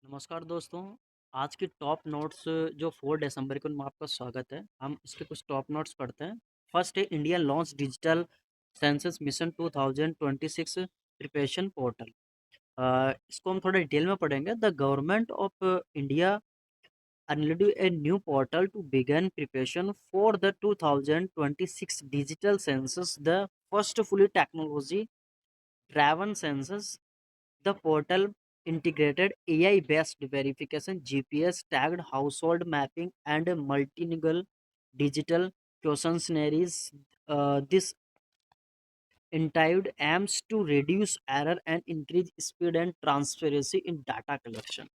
नमस्कार दोस्तों। आज की टॉप नोट्स जो 4 दिसंबर को, उनमें आपका स्वागत है। हम इसके कुछ टॉप नोट्स पढ़ते हैं। फर्स्ट है India launch digital census mission 2026 preparation portal. इसको हम थोड़ा डिटेल में पढ़ेंगे। The government of India unveiled a new portal to begin preparation for the 2026 digital census, the first fully technology driven census. The portal integrated AI-based verification, GPS-tagged household mapping, and multilingual digital questionnaires. This initiative aims to reduce error and increase speed and transparency in data collection.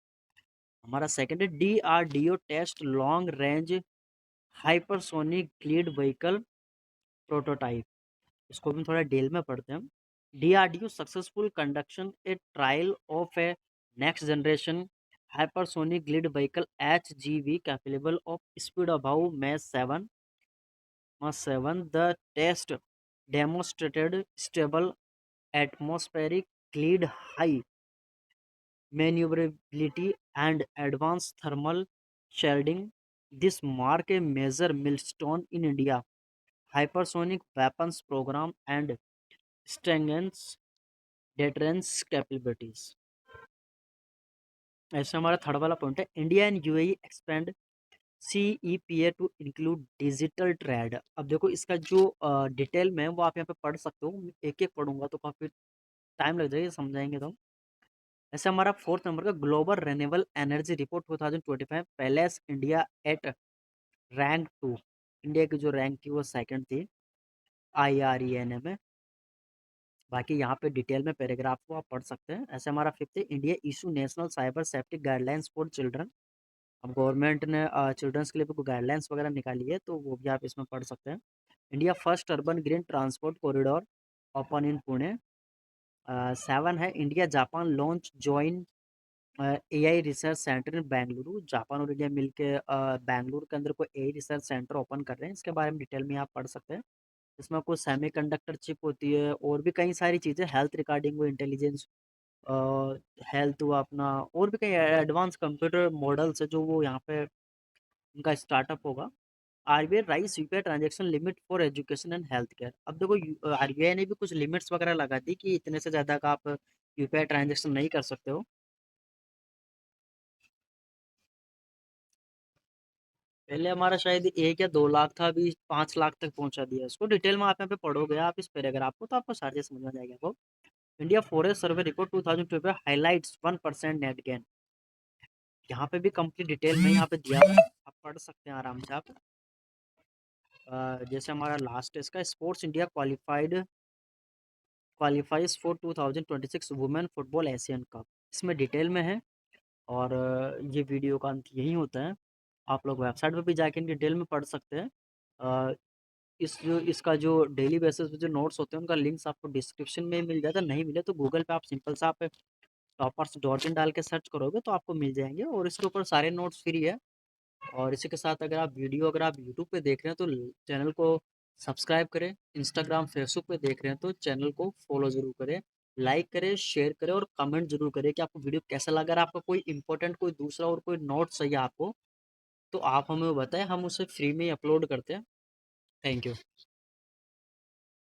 हमारा second है DRDO test long range hypersonic glide vehicle prototype. इसको भी थोड़ा detail में पढ़ते हैं हम। DRDO successful conduction a trial of a next generation hypersonic glide vehicle HGV capable of speed above Mach 7. The test demonstrated stable atmospheric glide, high maneuverability, and advanced thermal shielding. This mark a major milestone in India hypersonic weapons program and strengthens deterrence capabilities. ऐसे हमारा third वाला point है India and UAE expand CEPA to include digital trade. अब देखो इसका जो detail में है वो आप यहाँ पे पढ़ सकते हो। एक एक पढ़ूंगा तो काफी टाइम लग जाएगा, समझाएंगे तो। ऐसे हमारा फोर्थ नंबर का global renewable energy report 2025 palace India at rank 2। India की जो रैंक थी वो सेकंड थी IRENA में। बाकी यहाँ पे डिटेल में पैराग्राफ को आप पढ़ सकते हैं। ऐसे हमारा फिफ्थ है India issue national cyber safety guidelines for children. अब गवर्नमेंट ने चिल्ड्रंस के लिए भी कोई गाइडलाइंस वगैरह निकाली है तो वो भी आप इसमें पढ़ सकते हैं। India first urban green transport corridor open in Pune. 7 है India Japan launch join AI research centre in Bengaluru. Japan और इंडिया मिलके बेंगलुरु के अंदर कोई AI रिसर्च सेंटर ओपन कर रहे हैं। इसके बारे में डिटेल में आप पढ़ सकते हैं। इसमें कुछ सेमीकंडक्टर चिप होती है और भी कई सारी चीज़ें हेल्थ रिगार्डिंग वो इंटेलिजेंस, हेल्थ हुआ अपना, और भी कई एडवांस कंप्यूटर मॉडल्स है जो वो यहाँ पे उनका स्टार्टअप होगा। RBI rice UPI transaction limit for education and health care. अब देखो RBI ने भी कुछ लिमिट्स वगैरह लगा दी कि इतने से ज़्यादा का आप यूपीआई ट्रांजेक्शन नहीं कर सकते हो। पहले हमारा शायद 1 या 2 लाख था, अभी 5 लाख तक पहुंचा दिया इसको। डिटेल में आप यहाँ पे पढ़ोगे आप इस पैराग्राफ को तो आपको सारी चीज़ समझ में जाएगा आपको। India forest survey report 2020 highlights 1% net gain. यहाँ पे भी कंप्लीट डिटेल में यहाँ पे दिया हुआ है, आप पढ़ सकते हैं आराम से आप। जैसे हमारा लास्ट है इसका sports India qualifies for 2026 women football Asian cup. इसमें डिटेल में है और ये वीडियो का अंत यही होता है। आप लोग वेबसाइट पे भी जाके इन डिटेल में पढ़ सकते हैं। अ, इसका जो डेली बेसिस पे जो नोट्स होते हैं उनका लिंक्स आपको डिस्क्रिप्शन में मिल जाता है। नहीं मिले तो गूगल पे आप सिंपल सा आप टॉपर्स डॉट इन डाल के सर्च करोगे तो आपको मिल जाएंगे और इसके ऊपर सारे नोट्स फ्री है। और इसी के साथ अगर आप यूट्यूब पे देख रहे हैं तो चैनल को सब्सक्राइब करें। इंस्टाग्राम फेसबुक पे देख रहे हैं तो चैनल को फॉलो जरूर करें। लाइक करें, शेयर करें और कमेंट जरूर करें कि आपको वीडियो कैसा लगा। अगर आपको कोई इंपॉर्टेंट कोई दूसरा और कोई नोट चाहिए आपको तो आप हमें बताएं, हम उसे फ्री में ही अपलोड करते हैं। Thank you.